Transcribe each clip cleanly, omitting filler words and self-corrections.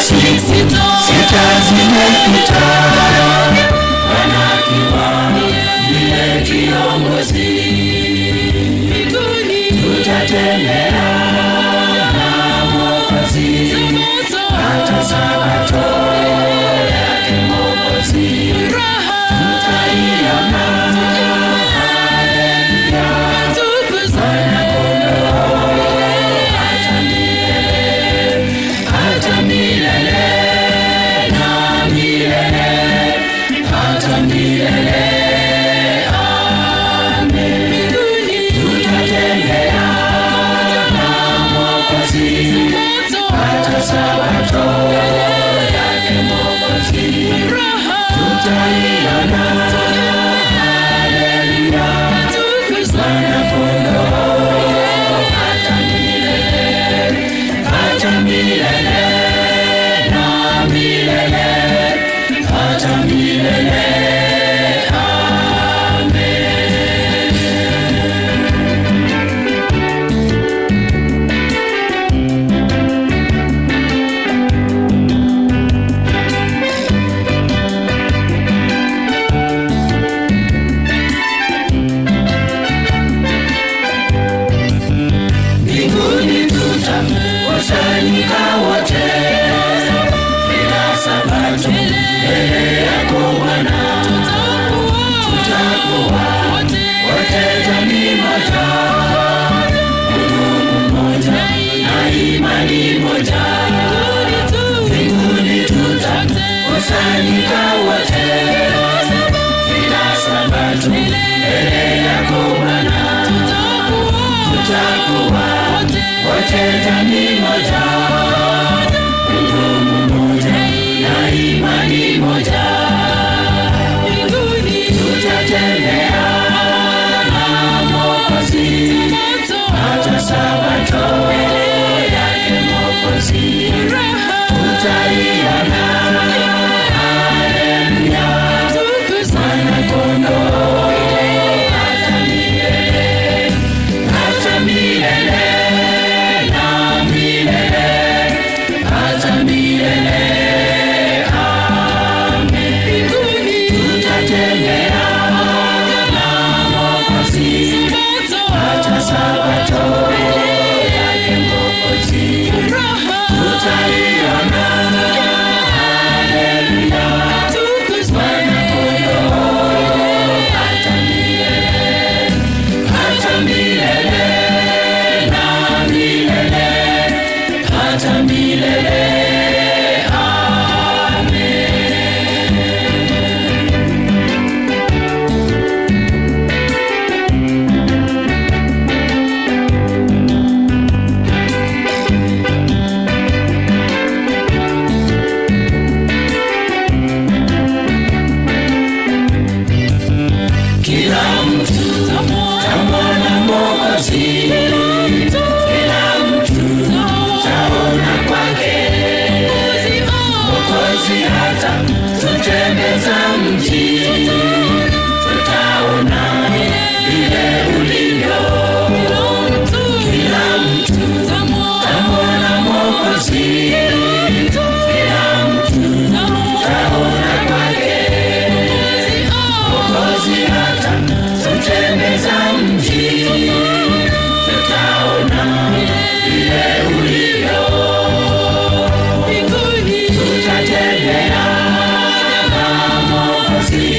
sita zimepita, wanakiwa ndiye kiongozi. Tutatembea na Mwokozi hata Sabato yake Mwokozi. Tutaiona haleluya, Mwana-Kondoo hata milele na milele, hata milele. Amen. Tutatembea na Mwokozi hata Sabato yake Mwokozi. Tutaiona haleluya, Mwana-Kondoo hata milele, hata milele na milele, hata milele. Kusanyika wote kila Sabato mbele yako Bwana, tutakuwa wote jamii moja, Mungu mmoja na imani moja. Mbinguni tutakusanyika wote kila Sabato mbele yako Bwana, tutakuwa wote jamii moja, Mungu mmoja na imani moja. Tutatembea na Mwokozi hata Sabato yake Mwokozi. Tutaiona haleluya, Mwana-Kondoo hata milele, hata milele na milele, hata milele. Amen. Tutatembea na Mwokozi hata Sabato yake Mwokozi. Tutaiona haleluya, Mwana-Kondoo hata milele, hata milele na milele, hata milele. Kila mtu tamwona Mwokozi, kila mtu taona kwake Mwokozi hata tutembeza mji, tutaona vile ulivyo. Kila mtu tamwona Mwokozi, kila mtu taona kwake Mwokozi hata tutembeza mji, tutaona vile ulivyo. Tutatembea na Mwokozi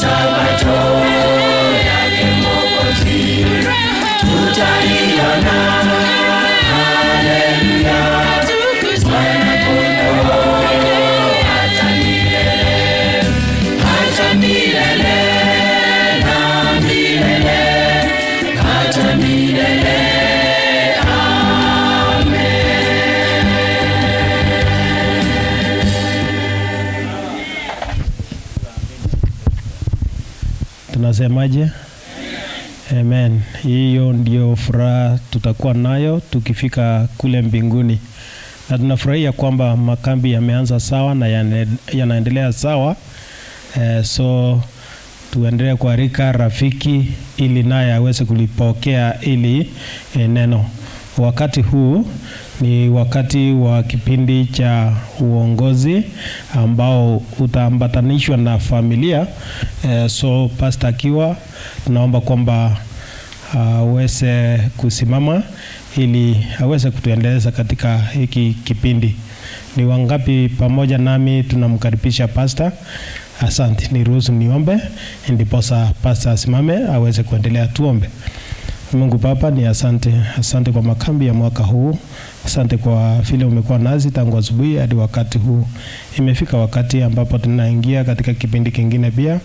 Sabato yake Mwokozi tutaiona. Haleluya, Mwana-Kondoo hata milele, hata milele na milele, hata milele. Tunasemaje? Amen. Hiyo ndio furaha tutakuwa nayo tukifika kule mbinguni. Na tunafurahia kwamba makambi yameanza sawa na yanaendelea sawa. So tuendelee kualika rafiki ili naye aweze kulipokea ili neno. Wakati huu ni wakati wa kipindi cha uongozi ambao utaambatanishwa na familia. So pastor akiwa tunaomba kwamba aweze kusimama ili aweze kutuendeleza katika hiki kipindi. Ni wangapi pamoja nami tunamkaribisha pastor? Asante. Niruhusu niombe ndiposa pastor asimame aweze kuendelea. Tuombe. Mungu Baba, ni asante kwa makambi ya mwaka huu. Asante kwa vile umekuwa nasi tangu asubuhi hadi wakati huu. Imefika wakati ambapo tunaingia katika kipindi kingine pia.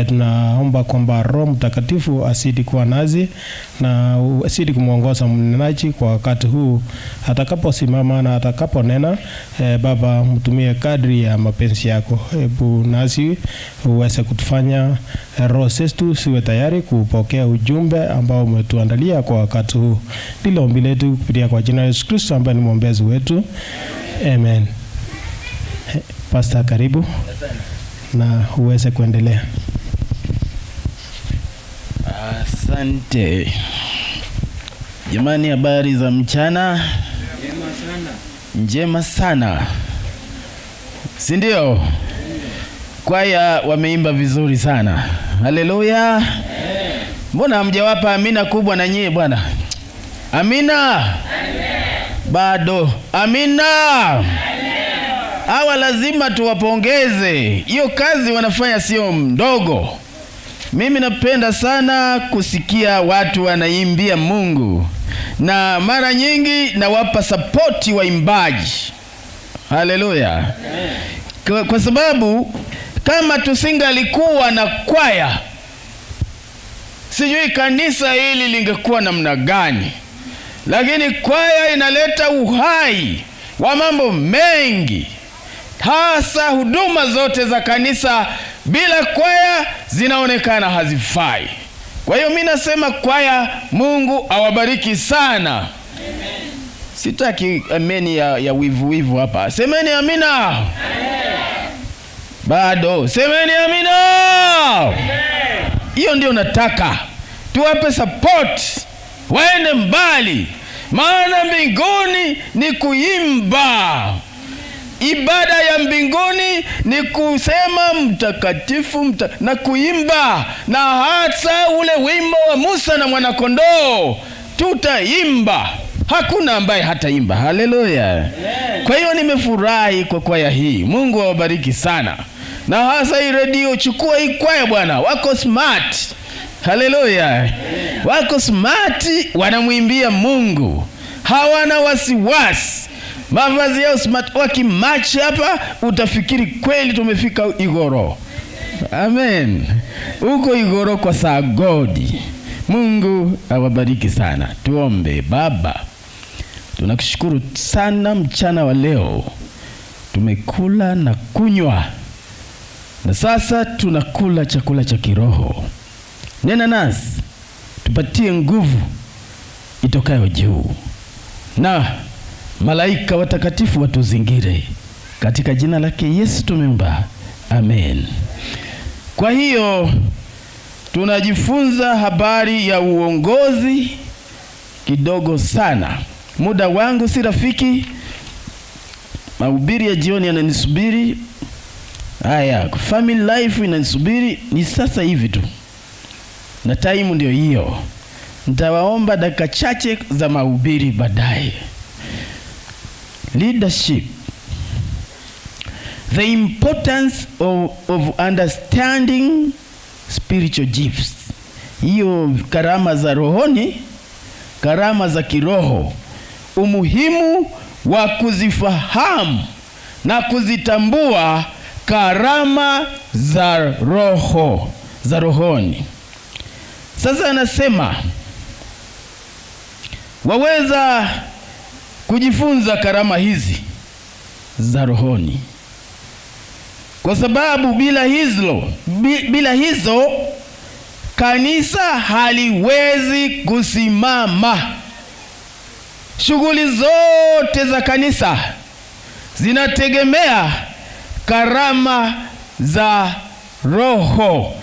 Tunaomba kwamba Roho Mtakatifu asidi kuwa nasi na asidi kumuongoza mnenaji kwa wakati huu atakaposimama na atakaponena. Baba, mtumie kadri ya mapenzi yako. Hebu nasi uweze kutufanya roho zetu siwe tayari kupokea ujumbe ambao umetuandalia kwa wakati huu. Ndilo ombi letu kupitia kwa jina la Yesu Kristo ambaye ni mwombezi wetu. Amen. Pastor, karibu na uweze kuendelea. Asante. Jamani, habari za mchana? Njema sana. Si ndio? Kwaya wameimba vizuri sana. Haleluya. Mbona hamjawapa amina kubwa na nyie bwana? Amina. Bado. Amina. Hawa lazima tuwapongeze. Hiyo kazi wanafanya sio mdogo. Mimi napenda sana kusikia watu wanaimbia Mungu. Na mara nyingi nawapa support waimbaji. Haleluya. Kwa sababu kama tusingalikuwa na kwaya, sijui kanisa hili lingekuwa namna gani. Lakini kwaya inaleta uhai wa mambo mengi. Hasa huduma zote za kanisa bila kwaya zinaonekana hazifai. Kwa hiyo mimi nasema kwaya, Mungu awabariki sana. Amen. Sitaki ameni ya wivu hapa. Semeni amina. Amen. Bado. Semeni amina. Amen. Hiyo ndio nataka. Tuwape support. Waende mbali. Maana mbinguni ni kuimba. Ibada ya mbinguni ni kusema mtakatifu na kuimba. Na hata ule wimbo wa Musa na Mwana-Kondoo tutaimba. Hakuna ambaye hataimba. Haleluya. Kwa hiyo nimefurahi kwa kwaya hii. Mungu awabariki sana. Na hasa hii radio, chukua hii kwaya bwana. Wako smart. Haleluya. Wako smart, wanamwimbia Mungu. Hawana wasiwasi. Mavazi yao smart, wakimatch hapa utafikiri kweli tumefika Igoro. Amen. Uko Igoro kwa saa godi. Mungu awabariki sana. Tuombe. Baba, tunakushukuru sana mchana wa leo. Tumekula na kunywa. Na sasa tunakula chakula cha kiroho. Nena nasi, tupatie nguvu itokayo juu. Na malaika watakatifu watuzingire. Katika jina lake Yesu tumeomba. Amen. Kwa hiyo tunajifunza habari ya uongozi kidogo sana. Muda wangu si rafiki. Mahubiri ya jioni yananisubiri. Haya, family life inanisubiri. Ni sasa hivi tu. Na time ndio hiyo. Nitawaomba dakika chache za mahubiri baadaye. Leadership. The importance of understanding spiritual gifts. Hiyo karama za rohoni, karama za kiroho, umuhimu wa kuzifahamu na kuzitambua karama za roho, za rohoni. Sasa anasema waweza kujifunza karama hizi za rohoni, kwa sababu bila hizo kanisa haliwezi kusimama. Shughuli zote za kanisa zinategemea karama za roho,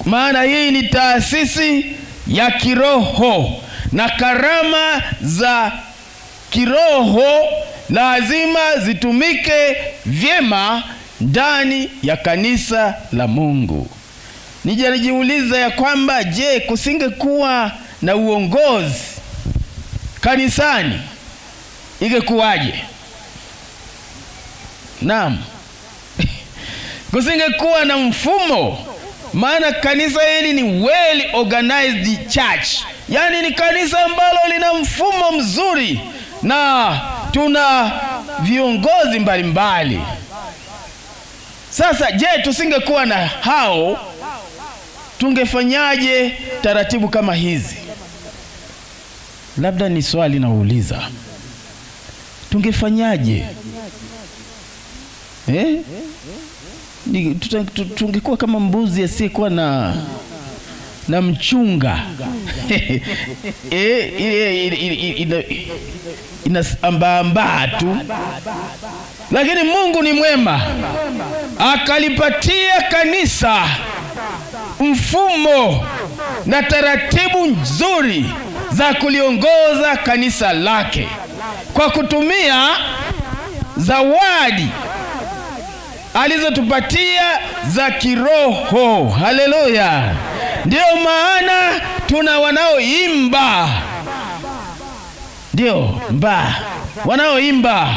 maana hii ni taasisi ya kiroho, na karama za kiroho lazima zitumike vyema ndani ya kanisa la Mungu. Nijiuliza ya kwamba je, kusingekuwa na uongozi kanisani ingekuwaje? Naam. Kusingekuwa na mfumo, maana kanisa hili ni well organized church. Yaani ni kanisa ambalo lina mfumo mzuri na tuna viongozi mbalimbali. Sasa je, tusingekuwa na hao, tungefanyaje taratibu kama hizi? Labda ni swali nauliza. Tungefanyaje? Tungekuwa kama mbuzi asiyekuwa na mchunga. Inaambaa tu. Lakini Mungu ni mwema, akalipatia kanisa mfumo na taratibu nzuri za kuliongoza kanisa lake kwa kutumia zawadi alizotupatia za kiroho. Haleluya! Ndio maana tuna wanaoimba, wanaoimba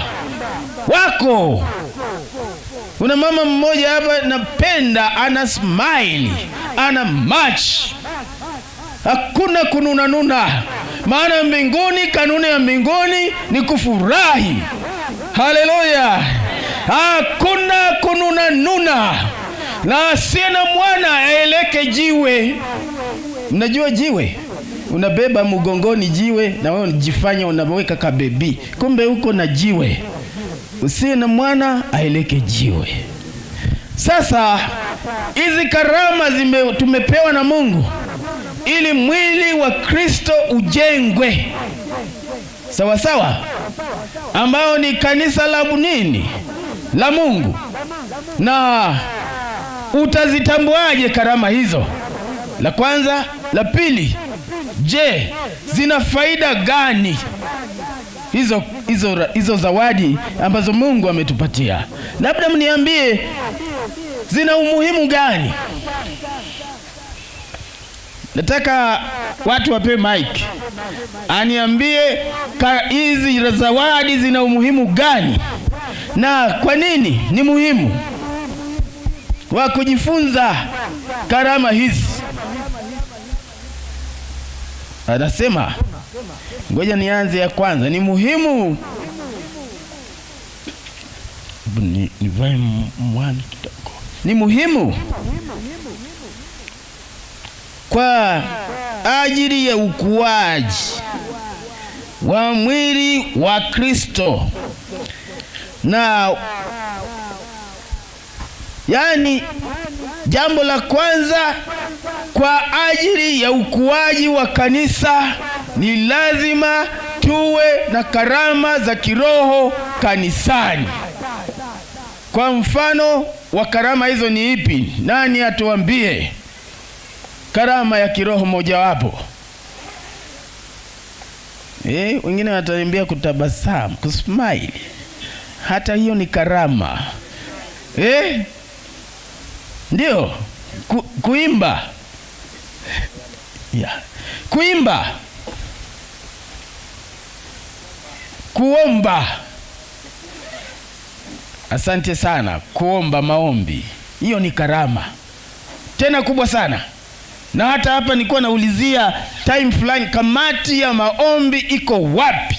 wako. Kuna mama mmoja hapa napenda, ana smile, ana march, hakuna kununa, maana mbinguni, kanuni ya mbinguni ni kufurahi. Haleluya! Hakuna kununa, na asiye na mwana aeleke jiwe. Mnajua jiwe? Unabeba mgongoni jiwe na wewe unajifanya unaweka kabebi, kumbe uko na jiwe. Usiye na mwana aeleke jiwe. Sasa hizi karama tumepewa na Mungu ili mwili wa Kristo ujengwe sawa sawa, ambao ni kanisa la nini? La Mungu. Na utazitambuaje karama hizo? La kwanza, la pili, je, zina faida gani hizo zawadi ambazo Mungu ametupatia? Labda mniambie zina umuhimu gani? Nataka watu wape mic, aniambie hizi zawadi zina umuhimu gani na kwa nini ni muhimu wa kujifunza karama hizi. Anasema, ngoja nianze ya kwanza. Ni muhimu, nivae mwani kidogo. Ni muhimu kwa ajili ya ukuaji wa mwili wa Kristo, na yani jambo la kwanza, kwa ajili ya ukuaji wa kanisa ni lazima tuwe na karama za kiroho kanisani. Kwa mfano wa karama hizo ni ipi? Nani atuambie karama ya kiroho mojawapo? Wengine wataniambia kutabasamu, kusmile. Hata hiyo ni karama. Ndio. Kuimba. Kuimba. Kuomba. Asante sana. Kuomba, maombi. Hiyo ni karama. tena kubwa sana. Na hata hapa nilikuwa naulizia time fulani, kamati ya maombi iko wapi?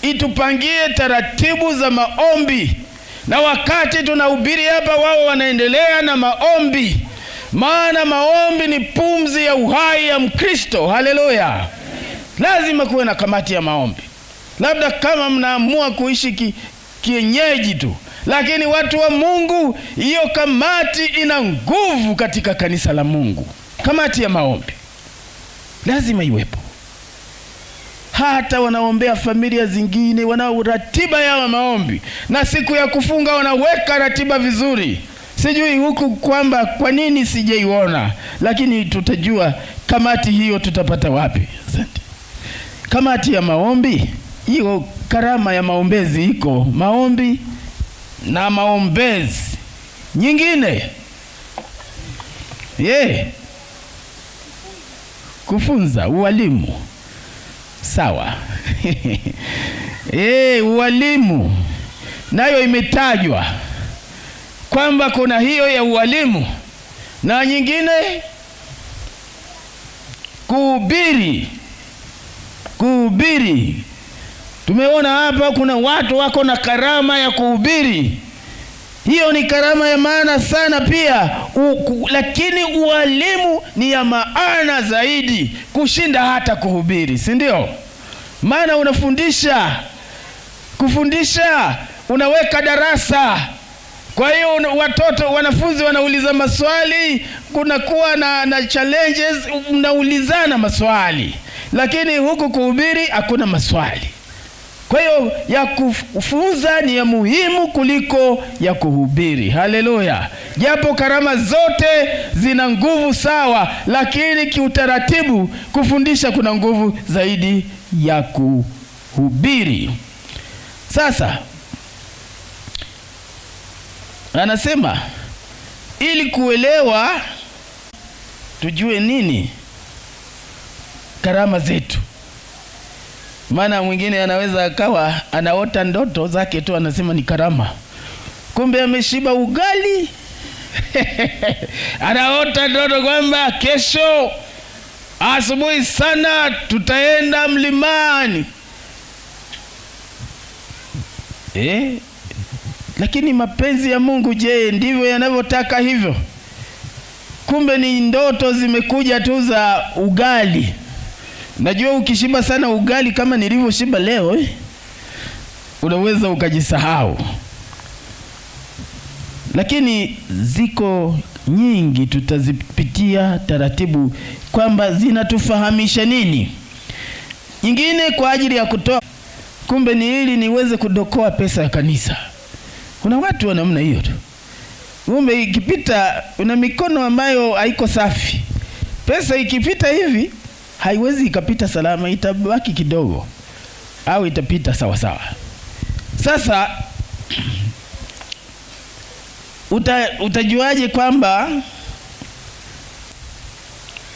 Itupangie taratibu za maombi, na wakati tunahubiri hapa wao wanaendelea na maombi, maana maombi ni pumzi ya uhai ya Mkristo. Haleluya! Lazima kuwe na kamati ya maombi. Labda kama mnaamua kuishi kienyeji tu, lakini watu wa Mungu, hiyo kamati ina nguvu katika kanisa la Mungu. Kamati ya maombi lazima iwepo. Hata wanaombea familia zingine wana ratiba ya maombi, na siku ya kufunga wanaweka ratiba vizuri. Sijui huku kwamba kwa nini sijaiona, lakini tutajua kamati hiyo tutapata wapi. Asante. Kamati ya maombi, hiyo karama ya maombezi iko, maombi na maombezi nyingine. Kufunza, ualimu. Sawa. Ualimu nayo imetajwa kwamba kuna hiyo ya ualimu, na nyingine kuhubiri. Tumeona hapa kuna watu wako na karama ya kuhubiri. Hiyo ni karama ya maana sana pia, lakini ualimu ni ya maana zaidi kushinda hata kuhubiri, si ndio? Maana kufundisha, unaweka darasa. Kwa hiyo wanafunzi wanauliza maswali, kunakuwa na challenges, mnaulizana maswali. Lakini huku kuhubiri hakuna maswali. Kwa hiyo ya kufunza ni ya muhimu kuliko ya kuhubiri. Haleluya! Japo karama zote zina nguvu sawa, lakini kiutaratibu kufundisha kuna nguvu zaidi ya kuhubiri. Sasa anasema ili kuelewa, tujue nini karama zetu. Maana mwingine anaweza akawa anaota ndoto zake tu, anasema ni karama, kumbe ameshiba ugali. Anaota ndoto kwamba kesho asubuhi sana tutaenda mlimani. Lakini mapenzi ya Mungu, je, ndivyo yanavyotaka hivyo? Kumbe ni ndoto zimekuja tu za ugali. Najua ukishiba sana ugali kama nilivyoshiba leo, unaweza ukajisahau. Lakini ziko nyingi, tutazipitia taratibu kwamba zinatufahamisha nini. Nyingine kwa ajili ya kutoa, kumbe ni ili niweze kudokoa pesa ya kanisa. Kuna watu wa namna hiyo tu. Kumbe ikipita, una mikono ambayo haiko safi. Pesa ikipita hivi haiwezi ikapita salama, itabaki kidogo au itapita sawa sawa. Sasa utajuaje kwamba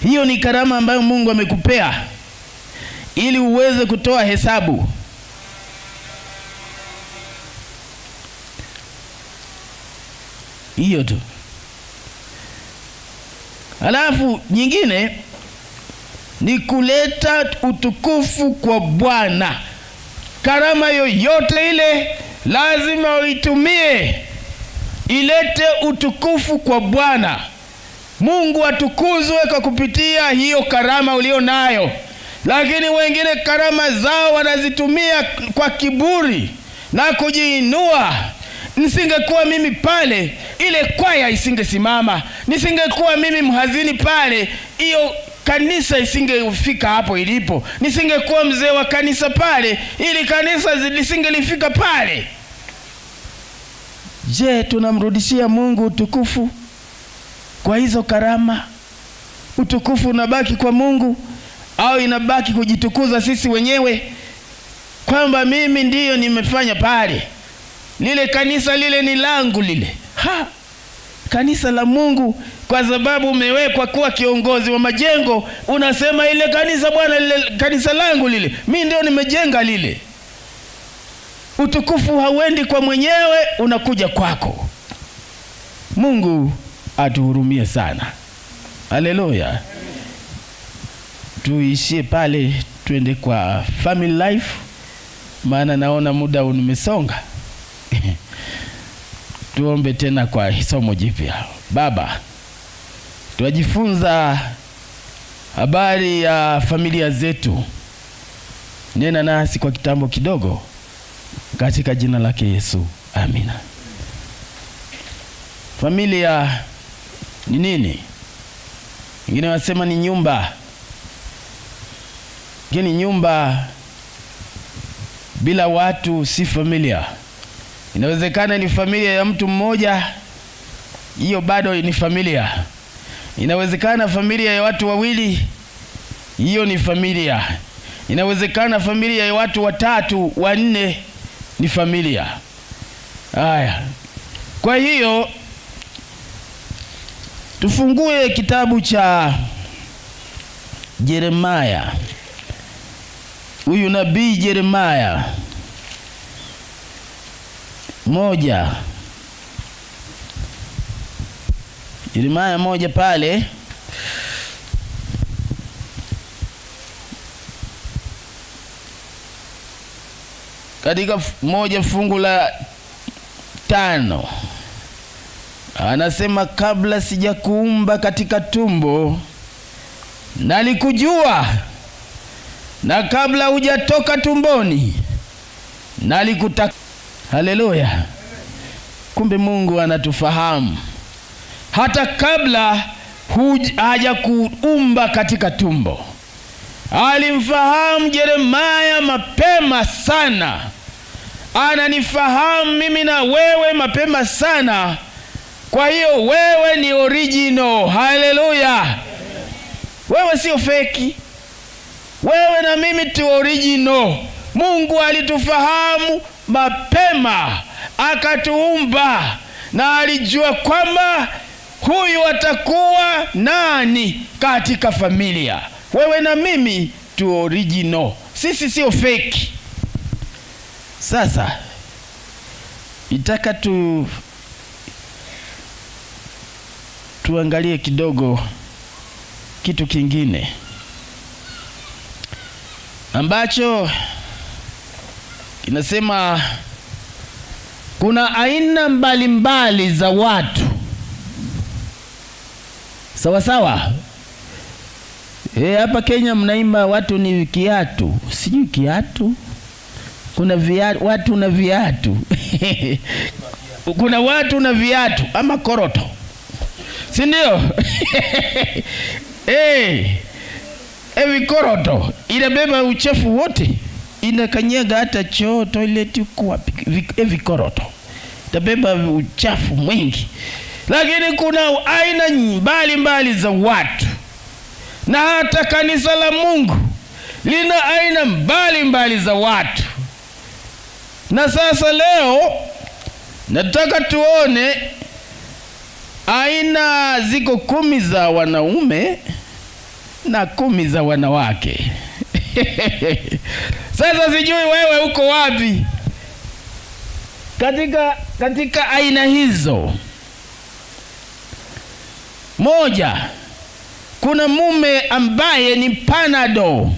hiyo ni karama ambayo Mungu amekupea ili uweze kutoa hesabu? Hiyo tu. Alafu nyingine ni kuleta utukufu kwa Bwana. Karama yoyote ile lazima uitumie ilete utukufu kwa Bwana. Mungu atukuzwe kwa kupitia hiyo karama ulio nayo. Lakini wengine karama zao wanazitumia kwa kiburi na kujiinua. Nisingekuwa mimi pale, ile kwaya isingesimama. Nisingekuwa mimi mhazini pale, hiyo kanisa isingefika hapo ilipo. Nisingekuwa mzee wa kanisa pale, ili kanisa lisingelifika pale. Je, tunamrudishia Mungu utukufu kwa hizo karama? Utukufu unabaki kwa Mungu au inabaki kujitukuza sisi wenyewe kwamba mimi ndiyo nimefanya pale, lile kanisa lile ni langu lile? Kanisa la Mungu, kwa sababu umewekwa kuwa kiongozi wa majengo, unasema ile kanisa Bwana, lile kanisa langu lile, mimi ndio nimejenga lile. Utukufu hauendi kwa mwenyewe, unakuja kwako. Mungu atuhurumie sana. Haleluya. Tuishie pale, tuende kwa family life, maana naona muda umesonga. Tuombe tena kwa somo jipya. Baba, tunajifunza habari ya familia zetu. Nena nasi kwa kitambo kidogo, katika jina lake Yesu, amina. Familia ni nini? Wengine wasema ni nyumba. Lakini nyumba bila watu si familia. Inawezekana ni familia ya mtu mmoja, hiyo bado ni familia. Inawezekana familia ya watu wawili, hiyo ni familia. Inawezekana familia ya watu watatu, wanne, ni familia. Haya. Kwa hiyo tufungue kitabu cha Yeremia. Huyu nabii Yeremia 1. Yeremia 1 pale katika 1 fungu la 5 anasema, kabla sijakuumba katika tumbo nalikujua, na kabla hujatoka tumboni nalikutaka. Haleluya. Kumbe Mungu anatufahamu hata kabla hajakuumba katika tumbo. Alimfahamu Yeremia mapema sana. Ananifahamu mimi na wewe mapema sana. Kwa hiyo wewe ni original. Haleluya. Wewe sio feki. Wewe na mimi tu original. Mungu alitufahamu mapema, akatuumba, na alijua kwamba huyu atakuwa nani katika familia. Wewe na mimi tu original. Sisi sio feki. Sasa itaka tuangalie kidogo kitu kingine ambacho inasema kuna aina mbalimbali za watu. Sawa sawa. Hapa Kenya mnaimba watu ni kiatu. Sijui kiatu. Kuna watu na viatu. Kuna watu na viatu ama koroto. Si ndio? Koroto inabeba uchafu wote. Inakanyaga hata choo, toilet, kwa koroto. Itabeba uchafu mwingi. Lakini kuna aina mbalimbali za watu. Na hata kanisa la Mungu lina aina mbalimbali za watu. Na sasa leo nataka tuone aina ziko 10 za wanaume na 10 za wanawake. Sasa sijui wewe uko wapi katika aina hizo. 1, kuna mume ambaye ni panado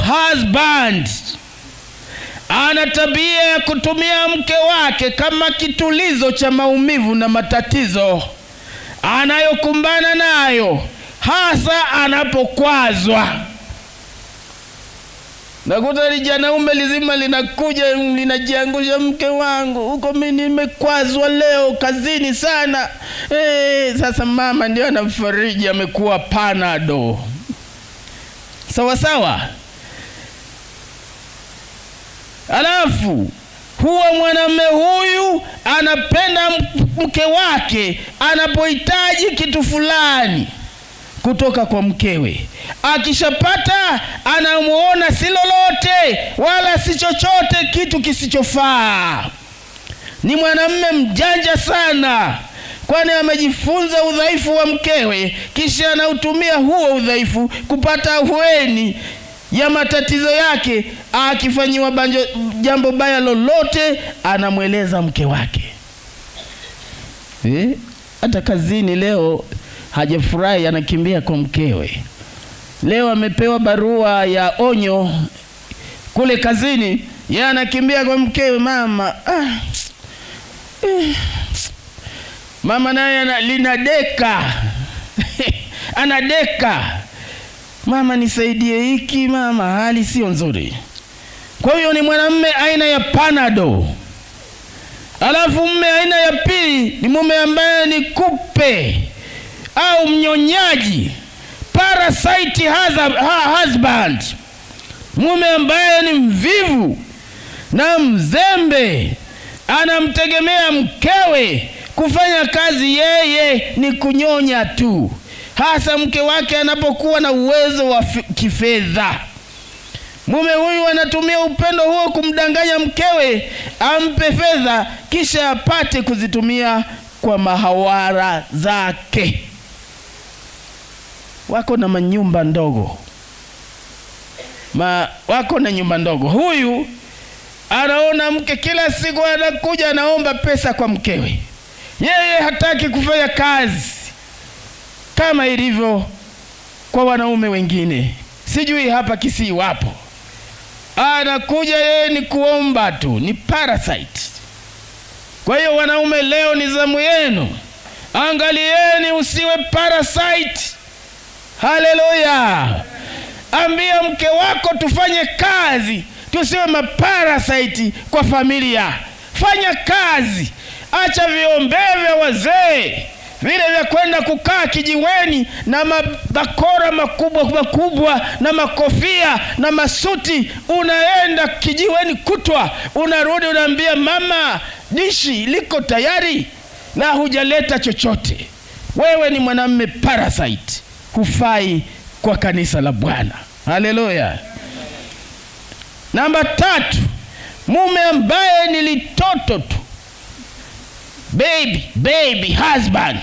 husband. Ana tabia ya kutumia mke wake kama kitulizo cha maumivu na matatizo anayokumbana nayo, hasa anapokwazwa. Nakuta janaume lizima linakuja linajiangusha, mke wangu huko mimi nimekwazwa leo kazini sana. Sasa mama ndio anamfariji, amekuwa panado. Sawa sawa. Alafu huwa mwanamume huyu anapenda mke wake anapohitaji kitu fulani kutoka kwa mkewe. Akishapata anamuona si lolote wala si chochote kitu kisichofaa. Ni mwanamume mjanja sana, kwani amejifunza udhaifu wa mkewe, kisha anautumia huo udhaifu kupata ahueni ya matatizo yake. Akifanyiwa jambo baya lolote anamweleza mke wake. Hata kazini leo hajafurahi, anakimbia kwa mkewe. Leo amepewa barua ya onyo kule kazini, yeye anakimbia kwa mkewe. Mama naye linadeka anadeka, mama nisaidie hiki, mama hali sio nzuri. Kwa hiyo ni mwanamume aina ya panado. Alafu mume aina ya pili ni mume ambaye ni kupe au mnyonyaji, parasite husband. Mume ambaye ni mvivu na mzembe, anamtegemea mkewe kufanya kazi, yeye ni kunyonya tu, hasa mke wake anapokuwa na uwezo wa kifedha. Mume huyu anatumia upendo huo kumdanganya mkewe ampe fedha, kisha apate kuzitumia kwa mahawara zake. Wako na manyumba ndogo, wako na nyumba ndogo. Huyu anaona mke kila siku anakuja anaomba pesa kwa mkewe, yeye hataki kufanya kazi kama ilivyo kwa wanaume wengine. Sijui hapa Kisii wapo. Anakuja yeye ni kuomba tu, ni parasite. Kwa hiyo wanaume, leo ni zamu yenu. Angalieni usiwe parasite. Haleluya. Ambia mke wako tufanye kazi, tusiwe maparasite kwa familia. Fanya kazi, acha viombee vya wazee vile vya kwenda kukaa kijiweni na mabakora makubwa na makofia na masuti. Unaenda kijiweni kutwa, unarudi unaambia mama dishi liko tayari, na hujaleta chochote. Wewe ni mwanamume parasite, hufai kwa kanisa la Bwana. Haleluya. Namba 3, mume ambaye ni litoto tu, baby husband.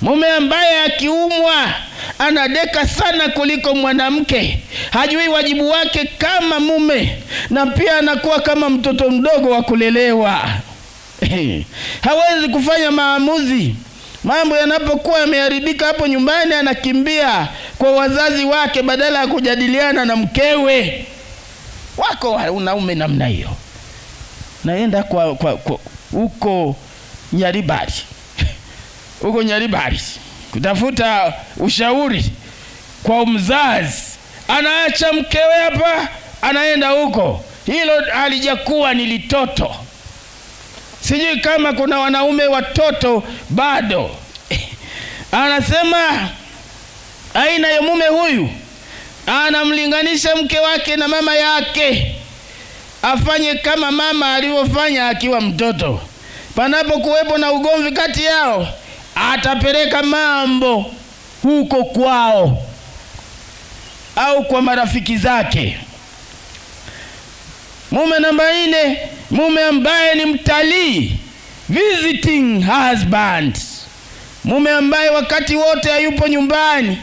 Mume ambaye akiumwa anadeka sana kuliko mwanamke, hajui wajibu wake kama mume, na pia anakuwa kama mtoto mdogo wa kulelewa. Hawezi kufanya maamuzi. Mambo yanapokuwa yameharibika hapo nyumbani, anakimbia kwa wazazi wake badala ya kujadiliana na mkewe. Wako wanaume namna hiyo. Naenda kwa huko Nyaribari huko Nyaribari kutafuta ushauri kwa mzazi, anaacha mkewe hapa, anaenda huko. Hilo halijakuwa ni litoto. Sijui kama kuna wanaume watoto bado. Anasema aina ya mume huyu anamlinganisha mke wake na mama yake, afanye kama mama alivyofanya akiwa mtoto. Panapo kuwepo na ugomvi kati yao, atapeleka mambo huko kwao au kwa marafiki zake. Mume namba 4, mume ambaye ni mtalii, visiting husband. Mume ambaye wakati wote hayupo nyumbani,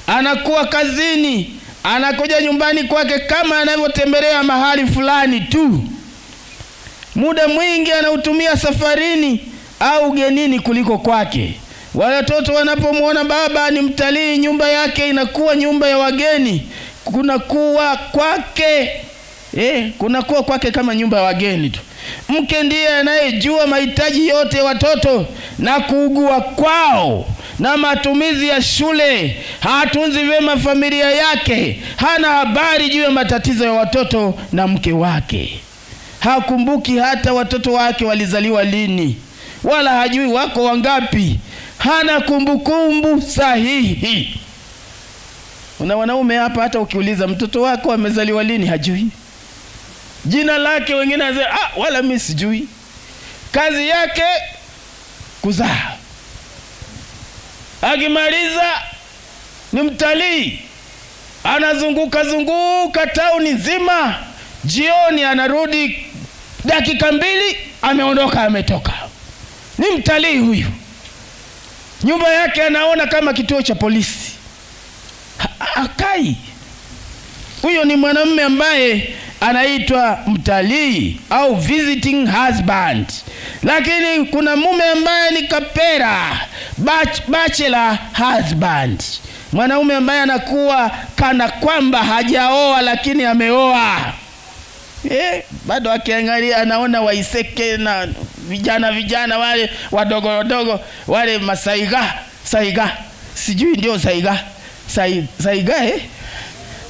anakuwa kazini, anakuja nyumbani kwake kama anavyotembelea mahali fulani tu. Muda mwingi anautumia safarini au ugenini kuliko kwake. Watoto wanapomwona baba ni mtalii, nyumba yake inakuwa nyumba ya wageni. Kunakuwa kwake kama nyumba ya wageni tu. Mke ndiye anayejua mahitaji yote ya watoto na kuugua kwao na matumizi ya shule. Hatunzi vyema familia yake, hana habari juu ya matatizo ya watoto na mke wake. Hakumbuki hata watoto wake walizaliwa lini, wala hajui wako wangapi. Hana kumbukumbu sahihi. Una wanaume hapa, hata ukiuliza mtoto wako amezaliwa lini hajui. Jina lake wengine wanasema wala mimi sijui. Kazi yake kuzaa. Akimaliza ni mtalii, anazunguka tauni nzima. Jioni anarudi dakika 2, ameondoka, ametoka. Ni mtalii huyu. Nyumba yake anaona kama kituo cha polisi. Akai. Huyo ni mwanamume ambaye anaitwa mtalii au visiting husband. Lakini kuna mume ambaye ni kapera, bachelor husband, mwanaume ambaye anakuwa kana kwamba hajaoa lakini ameoa. Bado akiangalia anaona waiseke na vijana wale wadogo wale saiga sijui ndio saiga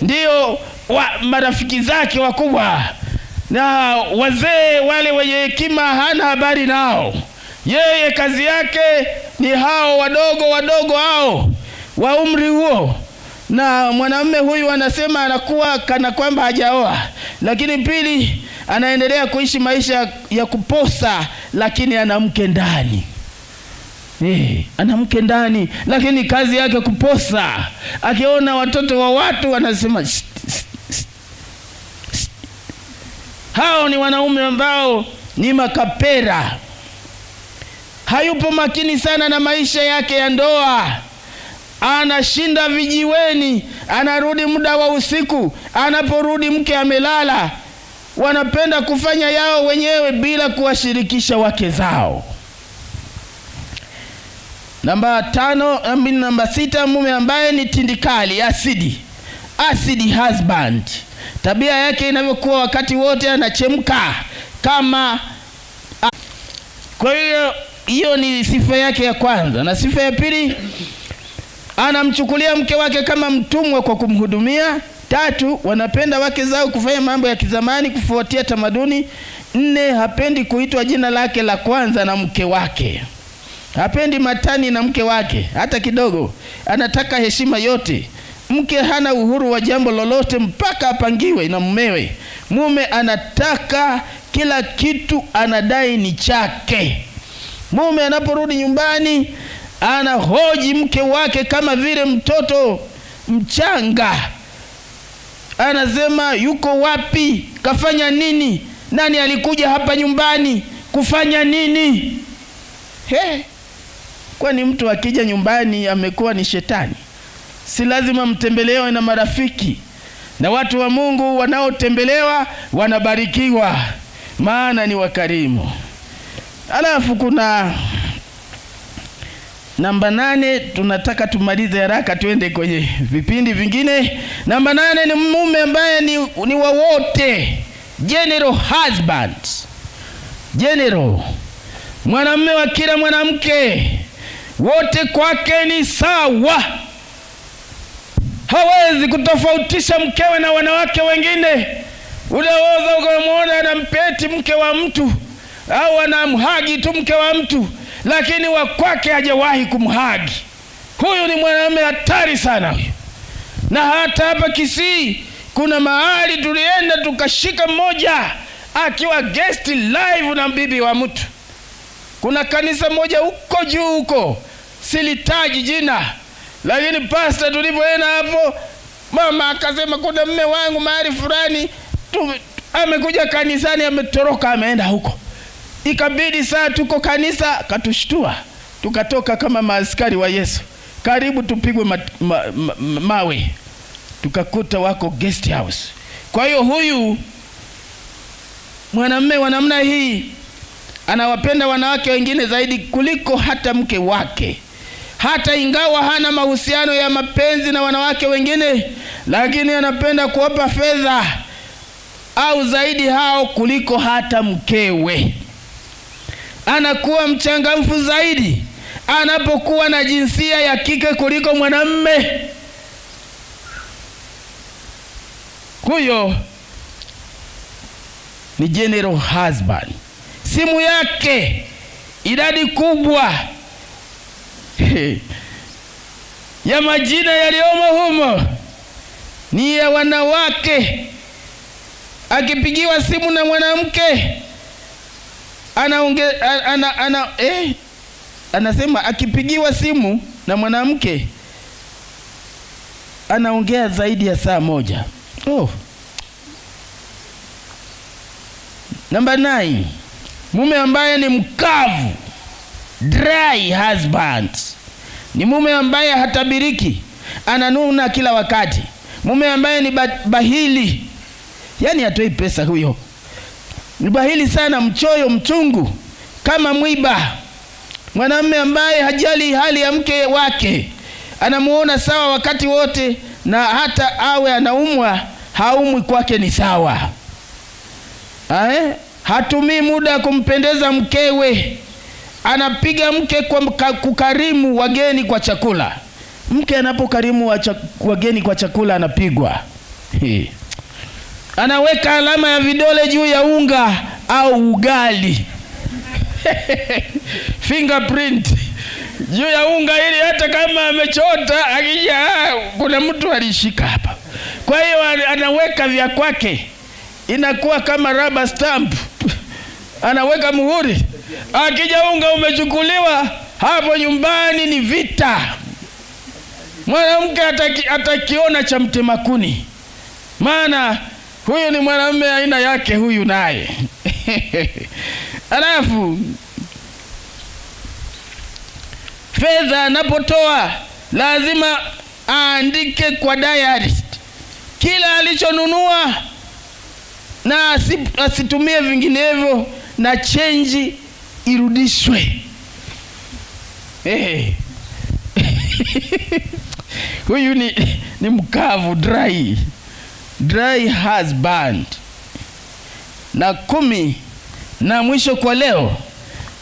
ndio marafiki zake wakubwa, na wazee wale wenye hekima hana habari nao. Yeye kazi yake ni hao wadogo hao wa umri huo, na mwanamume huyu anasema anakuwa kana kwamba hajaoa, lakini pili anaendelea kuishi maisha ya kuposa, lakini ana mke ndani. Ana mke ndani, lakini kazi yake kuposa. Akiona watoto wa watu anasema hao ni wanaume ambao ni makapera. Hayupo makini sana na maisha yake ya ndoa. Anashinda vijiweni, anarudi muda wa usiku, anaporudi mke amelala. Wanapenda kufanya yao wenyewe bila kuwashirikisha wake zao. Namba 6, mume ambaye ni tindikali, acid husband. Tabia yake inavyokuwa wakati wote anachemka kama. Kwa hiyo ni sifa yake ya kwanza. Na sifa ya pili, anamchukulia mke wake kama mtumwa kwa kumhudumia. 3, wanapenda wake zao kufanya mambo ya kizamani kufuatia tamaduni. 4, hapendi kuitwa jina lake la kwanza na mke wake. Hapendi matani na mke wake hata kidogo. Anataka heshima yote. Mke hana uhuru wa jambo lolote mpaka apangiwe na mumewe. Mume anataka kila kitu, anadai ni chake. Mume anaporudi nyumbani anahoji mke wake kama vile mtoto mchanga. Anasema yuko wapi, kafanya nini, nani alikuja hapa nyumbani kufanya nini? Kwani mtu akija nyumbani amekuwa ni shetani? Si lazima mtembelewe na marafiki. Na watu wa Mungu wanaotembelewa wanabarikiwa, maana ni wakarimu. Alafu kuna namba 8, tunataka tumalize haraka tuende kwenye vipindi vingine. Namba 8 ni mume ambaye ni wa wote, general husband. General, mwanamume wa kila mwanamke, wote kwake ni sawa. Hawezi kutofautisha mkewe na wanawake wengine. Unaweza ukamwona anampeti mke wa mtu au anamhagi tu mke wa mtu, lakini wa kwake hajawahi kumhagi. Huyu ni mwanamume hatari sana huyu. Na hata hapa Kisii kuna mahali tulienda tukashika mmoja akiwa guest live na bibi wa mtu. Kuna kanisa moja huko juu huko, silitaji jina, lakini pastor tulipoenda hapo, mama akasema kuna mume wangu mahali fulani amekuja kanisani, ametoroka ameenda huko. Ikabidi saa tuko kanisa, katushtua, tukatoka kama maaskari wa Yesu, karibu tupigwe mawe, tukakuta wako guest house. Kwa hiyo huyu mwanamume wa namna hii anawapenda wanawake wengine zaidi kuliko hata mke wake. Hata ingawa hana mahusiano ya mapenzi na wanawake wengine, lakini anapenda kuwapa fedha au zaidi hao kuliko hata mkewe. Anakuwa mchangamfu zaidi anapokuwa na jinsia ya kike kuliko mwanamume. Huyo ni general husband. Simu yake idadi kubwa ya majina yaliyomo humo ni ya wanawake. Akipigiwa simu na mwanamke anasema akipigiwa simu na mwanamke anaongea zaidi ya saa moja. Namba 9, mume ambaye ni mkavu, dry husband. Ni mume ambaye hatabiriki, ananuna kila wakati. Mume ambaye ni bahili, yani hatoi pesa huyo. Ni bahili sana, mchoyo, mchungu. kama mwiba. Mwanamume ambaye hajali hali ya mke wake, anamuona sawa wakati wote, na hata awe anaumwa haumwi kwake ni sawa. Hatumii muda kumpendeza mkewe. Anapiga mke kwa kukarimu wageni kwa chakula. Mke anapokarimu wageni kwa chakula anapigwa. Anaweka alama ya vidole juu ya unga au ugali. Fingerprint juu ya unga, ili hata kama amechota akija kuna mtu alishika hapa. Kwa hiyo anaweka vya kwake, inakuwa kama rubber stamp. Anaweka muhuri. Akija unga umechukuliwa, hapo nyumbani ni vita. Mwanamke atakiona cha mtemakuni, maana huyu ni mwanamume aina yake huyu naye. Alafu fedha anapotoa lazima aandike kwa diarist kila alichonunua, na asitumie vinginevyo, na change irudishwe. Huyu ni mkavu, dry husband. Na 10 na mwisho kwa leo,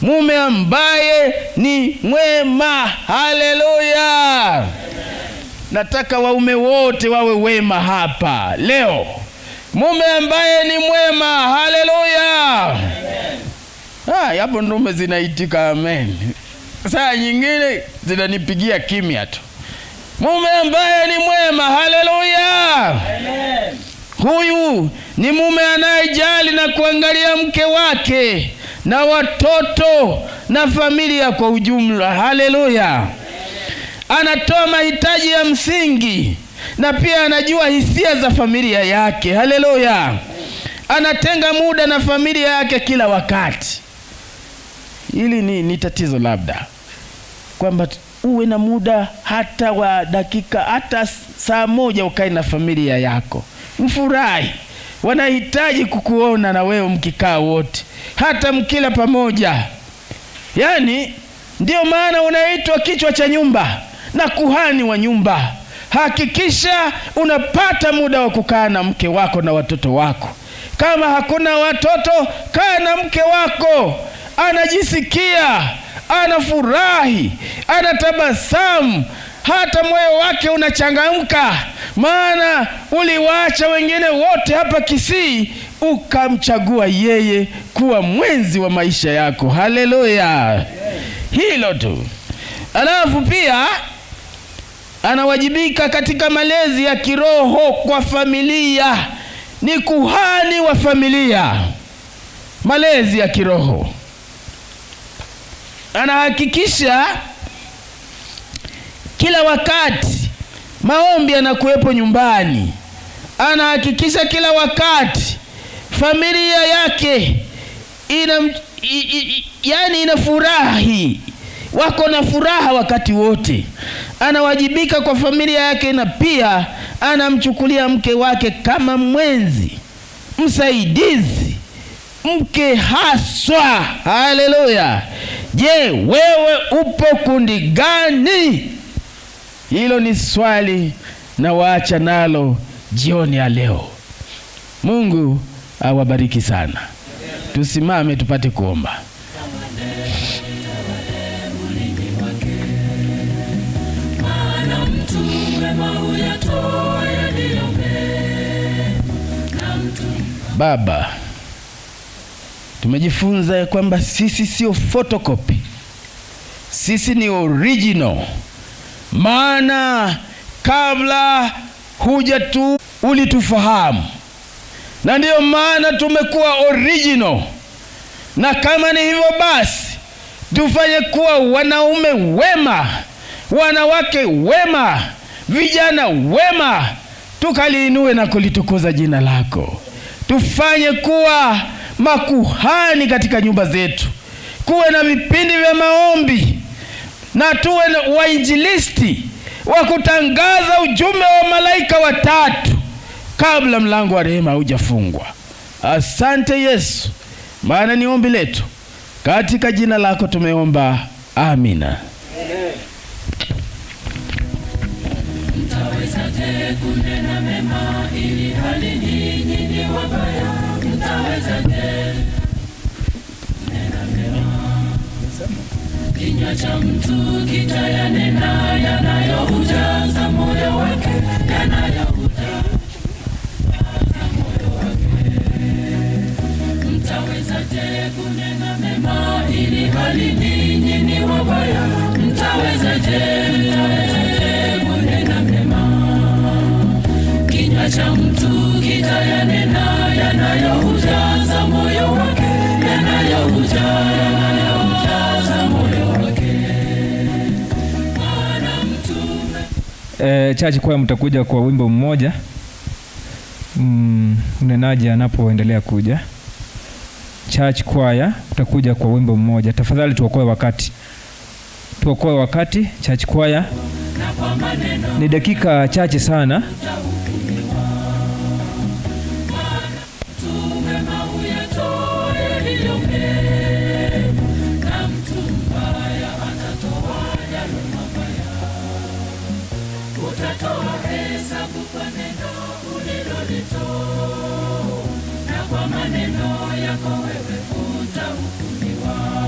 mume ambaye ni mwema. Haleluya! Nataka waume wote wawe wema hapa leo. Mume ambaye ni mwema. Haleluya! Hapo ndume zinaitika amen. Saa nyingine zinanipigia kimya tu. Mume ambaye ni mwema. Haleluya! Amen. Huyu ni mume anayejali na kuangalia mke wake na watoto na familia kwa ujumla. Haleluya! Anatoa mahitaji ya msingi, na pia anajua hisia za familia yake. Haleluya! Anatenga muda na familia yake kila wakati. Hili ni tatizo labda, kwamba uwe na muda hata wa dakika, hata saa moja ukae na familia yako, mfurahi. Wanahitaji kukuona na wewe mkikaa wote, hata mkila pamoja. Yani ndio maana unaitwa kichwa cha nyumba na kuhani wa nyumba. Hakikisha unapata muda wa kukaa na mke wako na watoto wako. Kama hakuna watoto, kaa na mke wako. Anajisikia, anafurahi, anatabasamu, hata moyo wake unachangamka, maana uliwaacha wengine wote hapa Kisii ukamchagua yeye kuwa mwenzi wa maisha yako. Haleluya! Hilo tu. Alafu pia anawajibika katika malezi ya kiroho kwa familia. Ni kuhani wa familia. Malezi ya kiroho, anahakikisha kila wakati maombi yanakuwepo nyumbani. Anahakikisha kila wakati familia yake inafurahi, wako na furaha wakati wote. Anawajibika kwa familia yake, na pia anamchukulia mke wake kama mwenzi, msaidizi, mke haswa. Haleluya! Je, wewe upo kundi gani? Hilo ni swali na waacha nalo jioni ya leo. Mungu awabariki sana. Tusimame tupate kuomba. Baba, tumejifunza ya kwamba sisi sio photocopy, sisi ni original. Maana kabla hujatu ulitufahamu, na ndiyo maana tumekuwa original. Na kama ni hivyo basi, tufanye kuwa wanaume wema, wanawake wema, vijana wema, tukaliinue na kulitukuza jina lako. Tufanye kuwa makuhani katika nyumba zetu, kuwe na vipindi vya maombi, na tuwe na wainjilisti wa kutangaza ujumbe wa malaika watatu kabla mlango wa rehema hujafungwa. Asante Yesu, maana ni ombi letu Katika jina lako tumeomba, amina. Mtawezaje kunena mema ili hali ninyi ni wabaya? Mtawezaje kunena mema? Kinywa cha mtu kitayanena yanayoujaza moyo wake, yanayoujaza moyo wake. Mtawezaje kunena mema ili hali ninyi ni wabaya? Mtawezaje kunena mema? Kinywa cha mtu kitayanena yanayoujaza moyo wake, yanayoujaza moyo wake. Bwana mtume. Chachi kwaya mtakuja kwa wimbo mmoja. Mnenaji anapoendelea kuja. Church kwaya utakuja kwa wimbo mmoja. Tafadhali tuokoe wakati. Tuokoe wakati. Church kwaya ni dakika chache sana. Utatoa hesabu kwa neno ulilolitoa, na kwa maneno yako wewe utahukumiwa.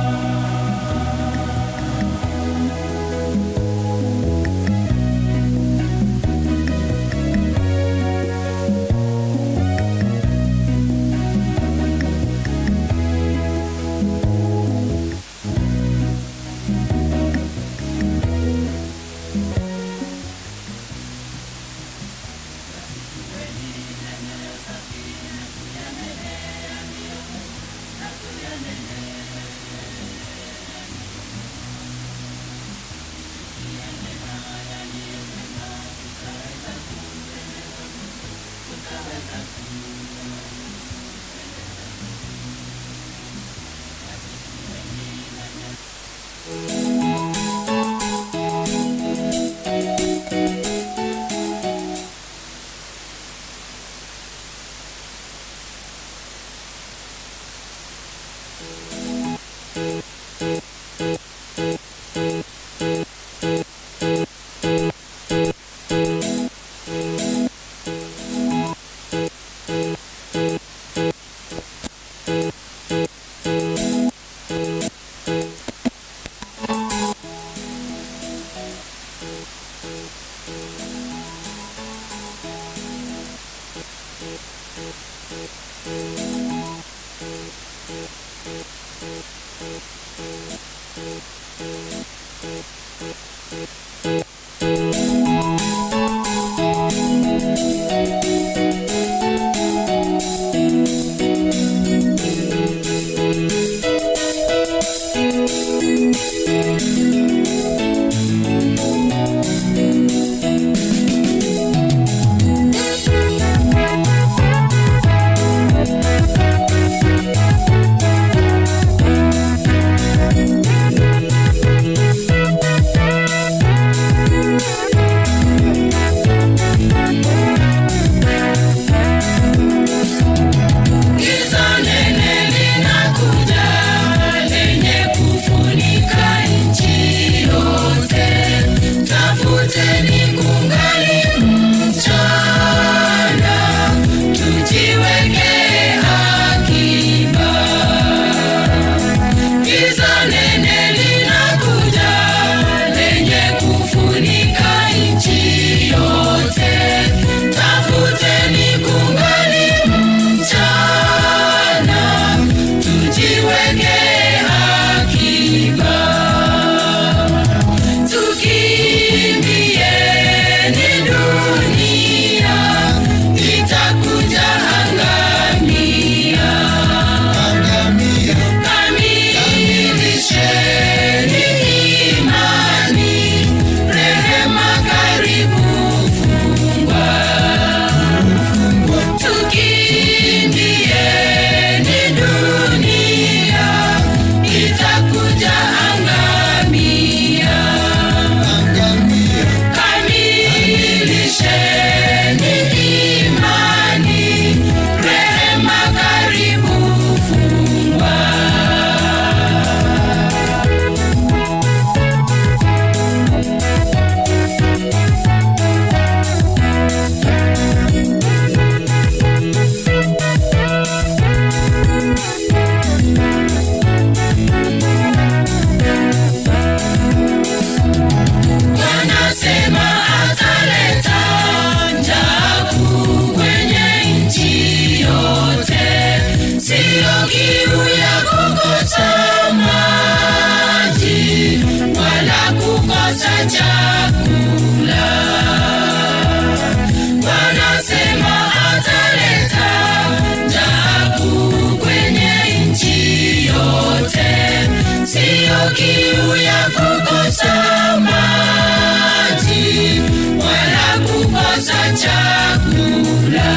kiu ya kukosa maji wala kukosa chakula.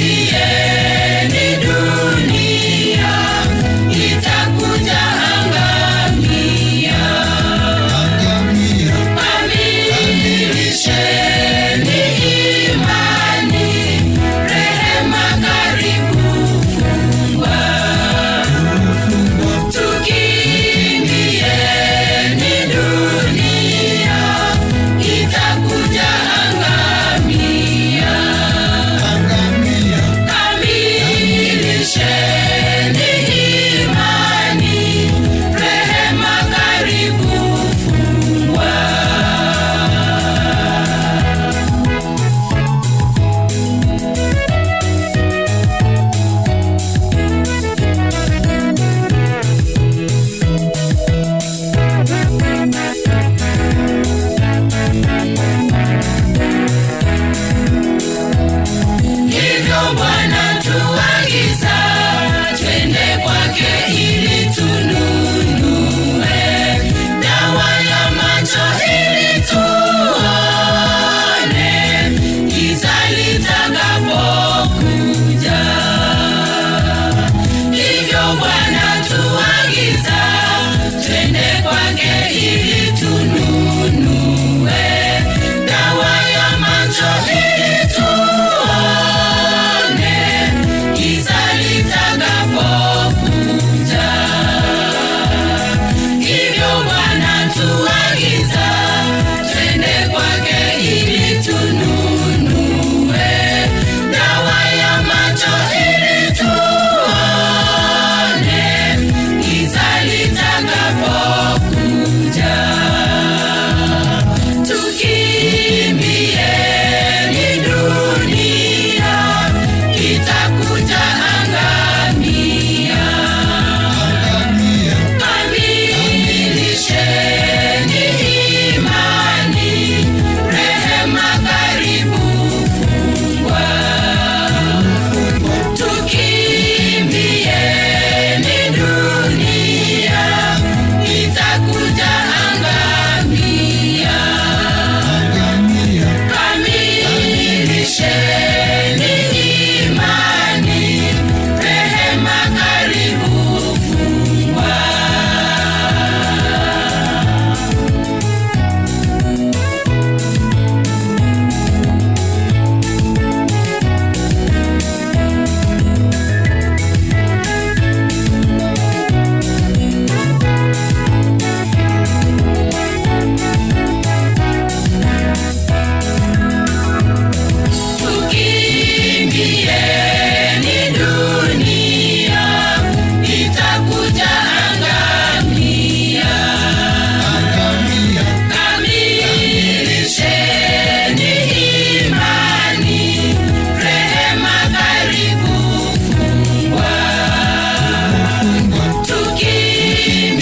Tukimbieni dunia, itakuja angamia. Kamilisheni imani, rehema karibu fungwa. Tukimbieni dunia, itakuja angamia. Kamilisheni imani, rehema karibu fungwa. Hivyo Bwana tuagiza, twende kwake ili tununue dawa ya macho ili tuone giza litakapokuja. Hivyo Bwana tuagiza, twende kwake ili tununue dawa ya macho ili tuone giza litakapokuja. Hivyo Bwana tuagiza, twende kwake ili tununue dawa ya macho ili tuone giza litakapokuja. Tukimbieni dunia, itakuja angamia. Kamilisheni imani, rehema karibu fungwa. Tukimbieni dunia, itakuja angamia. Kamilisheni imani, rehema karibu fungwa. Tukimbieni dunia, itakuja angamia. Kamilisheni imani, rehema karibu fungwa.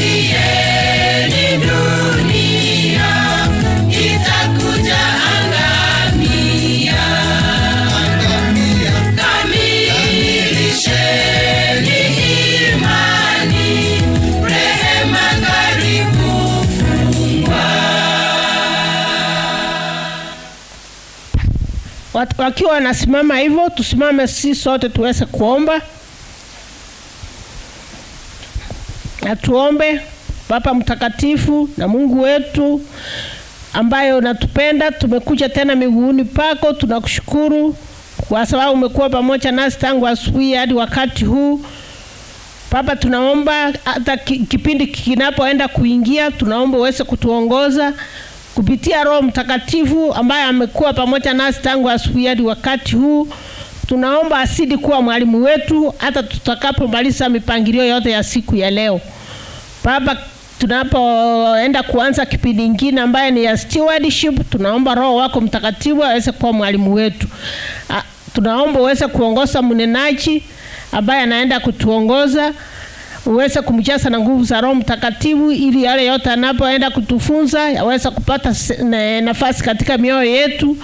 Tukimbieni dunia, itakuja angamia. Kamilisheni imani, rehema karibu fungwa. Wakiwa wanasimama hivyo, tusimame sisi sote tuweze kuomba. Na tuombe. Baba mtakatifu na Mungu wetu ambaye unatupenda, tumekuja tena miguuni pako. Tunakushukuru kwa sababu umekuwa pamoja nasi tangu asubuhi hadi wakati huu. Baba, tunaomba hata kipindi kinapoenda kuingia, tunaomba uweze kutuongoza kupitia Roho Mtakatifu ambaye amekuwa pamoja nasi tangu asubuhi hadi wakati huu. Tunaomba asidi kuwa mwalimu wetu hata tutakapomaliza mipangilio yote ya siku ya leo. Baba, tunapoenda kuanza kipindi kingine ambaye ni ya stewardship, tunaomba Roho wako Mtakatifu aweze kuwa mwalimu wetu. Tunaomba uweze kuongoza mnenaji ambaye anaenda kutuongoza, uweze kumjaza na nguvu za Roho Mtakatifu ili yale yote anapoenda kutufunza yaweze kupata nafasi katika mioyo yetu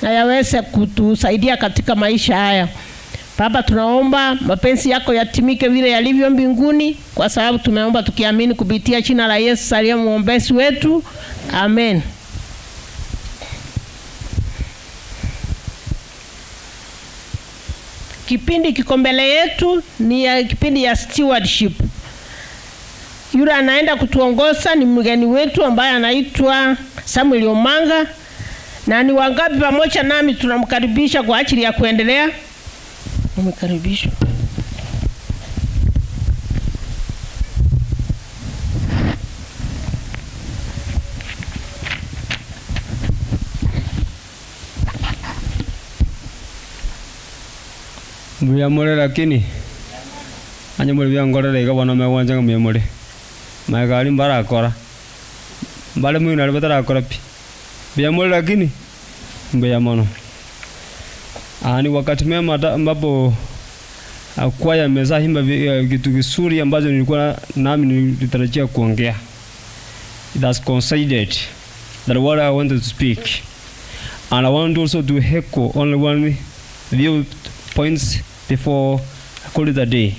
na yaweze kutusaidia katika maisha haya. Baba, tunaomba mapenzi yako yatimike vile yalivyo mbinguni, kwa sababu tumeomba tukiamini kupitia jina la Yesu aliye mwombezi wetu. Amen. Kipindi kiko mbele yetu ni ya kipindi ya stewardship. Yule anaenda kutuongoza ni mgeni wetu ambaye anaitwa Samuel Omanga, na ni wangapi pamoja nami tunamkaribisha kwa ajili ya kuendelea. Umekaribishwa. Muyamore lakini anyamore byangorera igabona mewanja ngamuyamore magari mbarakora mbale mwina batara pi byamore lakini mbeyamono ani wakati mema ambapo kwaya meza himba kitu kisuri ambazo nilikuwa nami nilitarajia kuongea. It has considered that what I wanted to speak, and I want also to echo only one view points before I call it a day.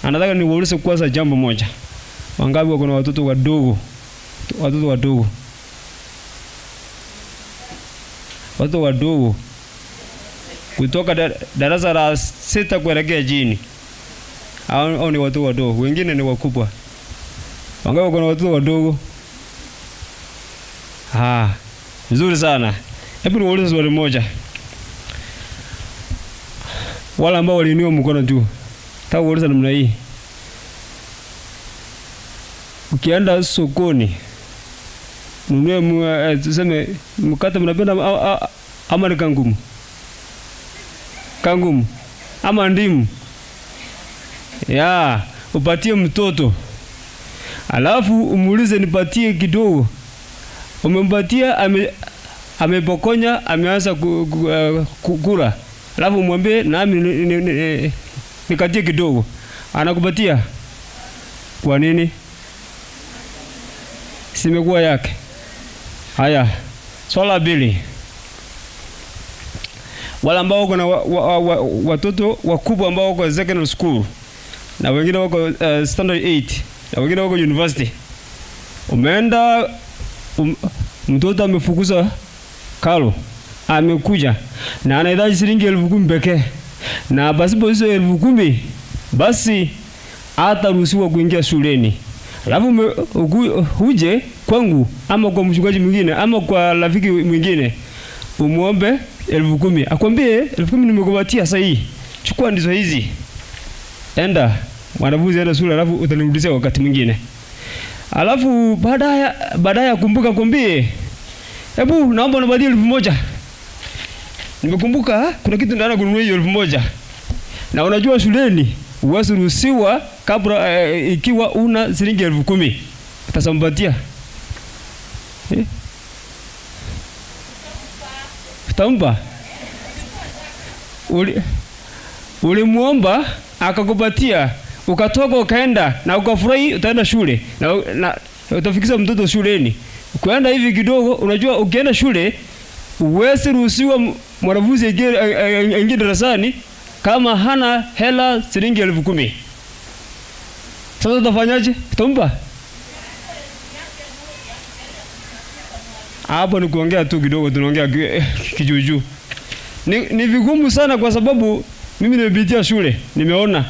Anataka niwaulize kwanza jambo moja. Wangapi wako na watoto wadogo? Watoto wadogo. Watoto wadogo kutoka darasa la 6 kuelekea chini. Hao ni watoto wadogo, wengine ni wakubwa. Wangapi wako na watoto wadogo? Nzuri sana. Hebu niwaulize swali moja. Wala ambao waliniwa mkono juu. Tawauliza namna hii. Ukienda sokoni, nunue tuseme mkate mnapenda ama ni kangumu? Kangumu ama ndimu? Ya, upatie mtoto. Alafu umuulize nipatie kidogo. Umempatia amepokonya, ameanza kukula. Alafu umwambie nami nikatie kidogo. Anakupatia. Kwa nini? Simekuwa yake. Haya, swala pili. Wala ambao wako na watoto wakubwa ambao wako secondary school na wengine wako standard 8 na wengine wako university. Umeenda mtoto amefukuza karo, amekuja na anahitaji shilingi 10,000 pekee, na basi hizo 10,000 basi hataruhusiwa kuingia shuleni. Alafu uje kwangu ama kwa mchungaji mwingine ama kwa rafiki mwingine umuombe 10,000, akwambie 10,000 nimekupatia sasa hii, chukua ndizo hizi, enda mwanafunzi enda shule, alafu utanirudishia wakati mwingine. Alafu baadaye kumbuka kwambie, hebu naomba nipatie 1,000. Nimekumbuka kuna kitu nataka kununua hiyo 1,000. Na unajua shuleni uwezi ruhusiwa kabla ikiwa una shilingi 10,000. Utasambatia. Utampa. Ulimuomba akakupatia, ukatoka ukaenda na ukafurahi, utaenda shule na utafikisha mtoto shuleni. Ukienda hivi kidogo, unajua ukienda shule uwezi ruhusiwa mwanafunzi aingie darasani kama hana hela shilingi 10,000. Sasa utafanyaje? Utampa? Hapo ni kuongea tu kidogo, tunaongea kijuju. Ni vigumu sana kwa sababu mimi nimepitia shule, nimeona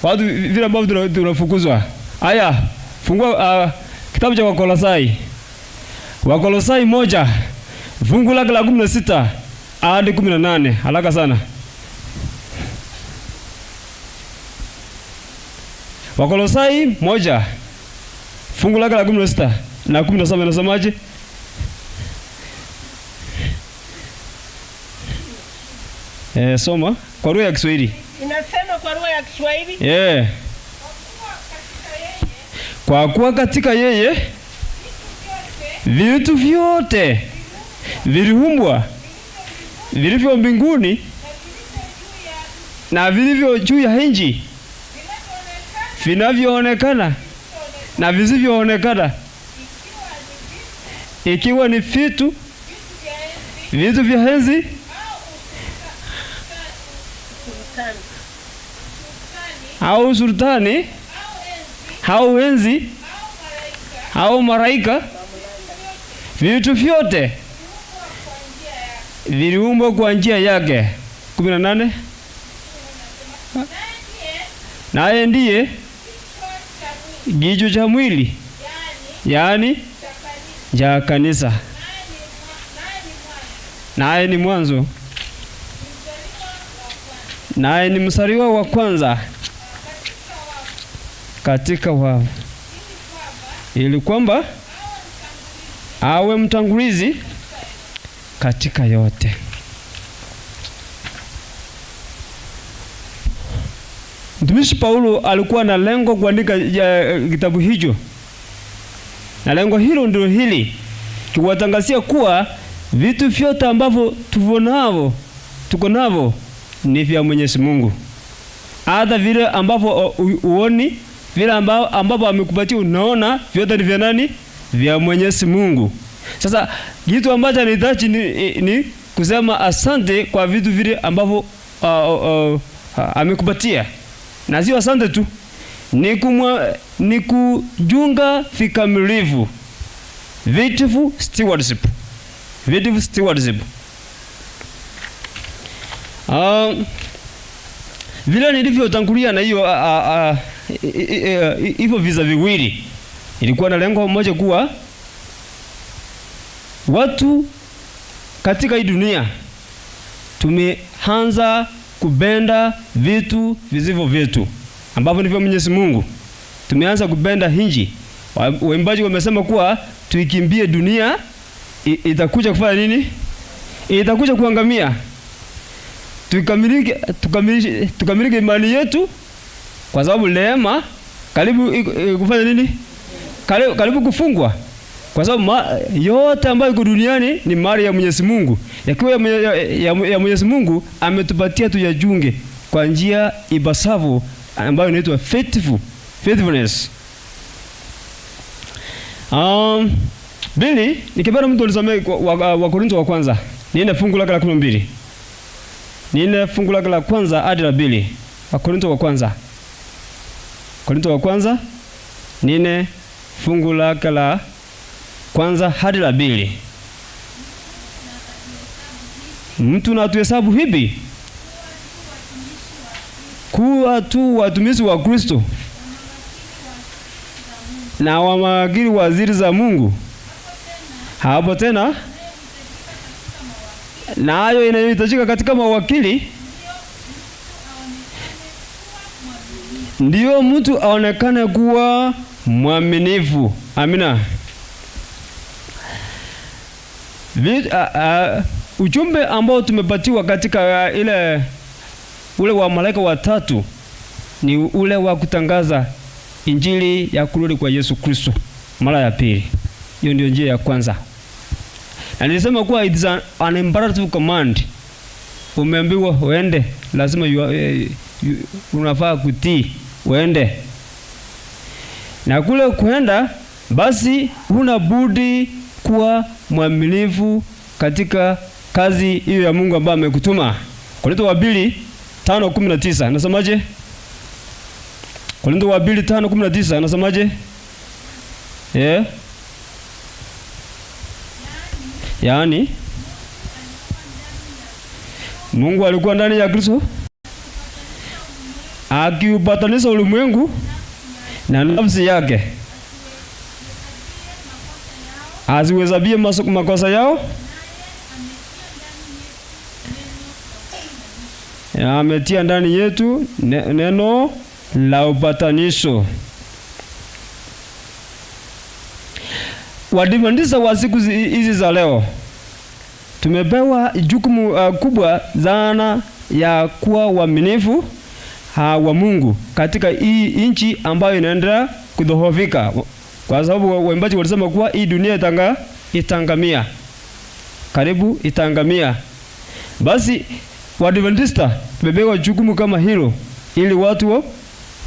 watu vile ambavyo tunafukuzwa. Haya, fungua kitabu cha Wakolosai. Wakolosai 1 fungu lake la 16 hadi 18. Haraka sana. Wakolosai 1 fungu lake la 16 na 17 inasemaje? Soma kwa lugha ya Kiswahili. Inasema kwa lugha ya Kiswahili? Yeah. Kwa kuwa katika yeye vitu vyote viliumbwa, vilivyo mbinguni na vilivyo juu ya nchi, vinavyoonekana na visivyoonekana, ikiwa ni vitu vya enzi au sultani au enzi au malaika, vitu vyote viliumbwa kwa njia yake. 18 naye ndiye kichwa cha mwili, yaani cha kanisa. Naye ni mwanzo, naye ni mzaliwa wa kwanza katika wafu, ili kwamba awe mtangulizi katika yote. Mtumishi Paulo alikuwa na lengo kuandika kitabu hicho, na lengo hilo ndio hili, kuwatangazia kuwa vitu vyote ambavyo tuko navyo ni vya Mwenyezi Mungu. Hata vile ambavyo uoni, vile ambavyo amekupatia unaona, vyote ni vya nani? Vya Mwenyezi Mungu. Sasa kitu ambacho anahitaji ni kusema asante kwa vitu vile ambavyo amekupatia. Na sio asante tu, ni kujunga vikamilifu. Virtual stewardship. Vile nilivyotangulia na hiyo hivyo visa viwili, ilikuwa na lengo moja, kuwa watu katika hii dunia tumeanza kupenda vitu visivyo vyetu ambavyo ni vya Mwenyezi Mungu. Tumeanza kupenda hinji. Waimbaji wamesema kuwa tuikimbie dunia, itakuja kufanya nini? Itakuja kuangamia. Tukamilike imani yetu, kwa sababu neema karibu kufanya nini? Karibu kufungwa. Kwa sababu yote ambayo iko duniani ni mali ya Mwenyezi Mungu. Yakiwa ya Mwenyezi Mungu, ametupatia tuyajunge kwa njia ipasavyo, ambayo inaitwa faithfulness. Bili, nikipenda mtu alisomea wa Korintho wa kwanza. Nina fungu lake la 12. Nina fungu lake la kwanza hadi la 2. Wa Korintho wa kwanza. Korintho wa kwanza. Nina fungu lake la kwanza hadi la 2. Mtu na tuhesabu hivi kuwa tu watumishi wa Kristo na wamawakili wa siri za Mungu. Hapo tena nayo inayohitajika katika mawakili, ndio mtu aonekane kuwa mwaminifu. Amina. Ujumbe ambao tumepatiwa katika ule wa malaika watatu ni ule wa kutangaza injili ya kurudi kwa Yesu Kristo mara ya pili. Hiyo ndio njia ya kwanza. Na nilisema kuwa it is an imperative command. Umeambiwa uende, lazima unafaa kutii, uende. Na kule kuenda, basi huna budi kuwa mwaminifu katika kazi hiyo ya Mungu ambaye amekutuma. Korintho wa 2:5-19 nasemaje? Korintho wa 2:5-19 nasemaje? Yaani Mungu alikuwa ndani ya Kristo akiupatanisha ulimwengu na nafsi yake, aziwezabie makosa yao, ametia ndani yetu neno la upatanisho. Waadventista wa siku hizi za leo tumepewa jukumu kubwa sana ya kuwa waaminifu wa Mungu katika hii nchi ambayo inaendelea kudhoofika, kwa sababu waimbaji walisema kuwa hii dunia itangamia, karibu itangamia. Basi Waadventista tumepewa jukumu kama hilo, ili watu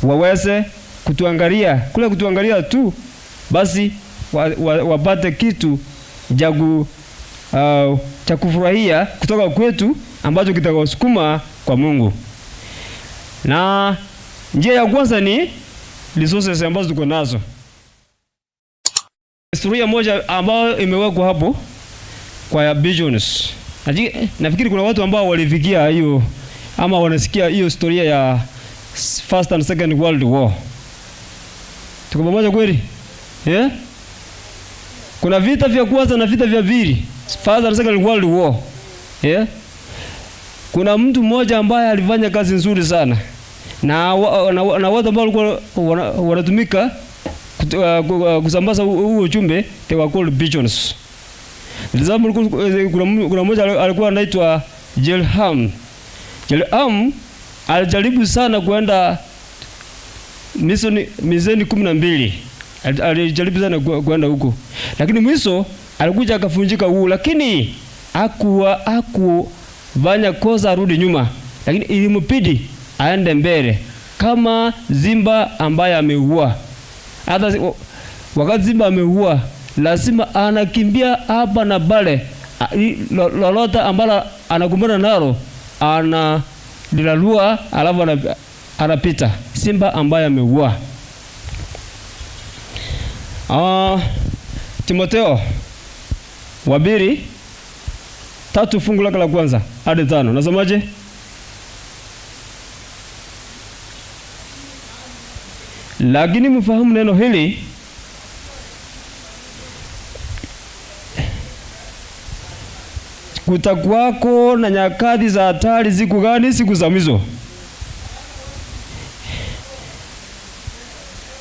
waweze kutuangalia tu, basi wapate kitu cha kufurahia kutoka kwetu ambacho kitakawasukuma kwa Mungu. Na Njia ya kwanza ni resources ambazo tuko nazo. Historia moja ambayo imewekwa hapo kwa business. Nafikiri kuna watu ambao walifikia hiyo ama wanasikia hiyo historia ya First and Second World War. Tuko pamoja kweli? Yeah? Kuna vita vya kwanza na vita vya pili. First and Second World War. Yeah? Kuna mtu mmoja ambaye alifanya kazi nzuri sana. Na watu ambao walikuwa wanatumika kusambaza huo ujumbe, they were called pigeons. Example, kuna mmoja alikuwa anaitwa Jelham. Jelham alijaribu sana kwenda mizeni 12. Alijaribu sana kwenda huko. Lakini mwisho alikuja akafunjika huu, lakini hakufanya kosa arudi nyuma. Lakini ilimpidi aende mbele kama simba ambaye ameua. Hata wakati simba ameua, lazima anakimbia hapa na pale, lolote ambalo anakumbana nalo analilalua, alafu anapita. Simba ambaye ameua. Timotheo wa 2:3 fungu lake la kwanza hadi 5. Nasemaje? Lakini mfahamu neno hili, kutakuwako na nyakati za hatari. Siku gani? Siku za mwisho.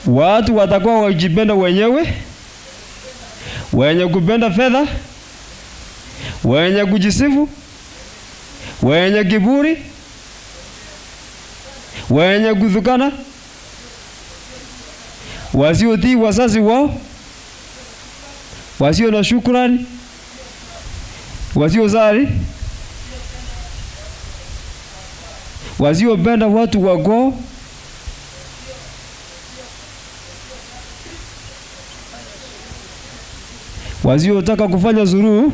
Watu watakuwa wakijipenda wenyewe, wenye kupenda fedha, wenye kujisifu, wenye kiburi, wenye kuthukana, wasiotii wazazi wao, wasio na shukrani, wasiozali, wasiopenda watu wako, wasiotaka kufanya suluhu,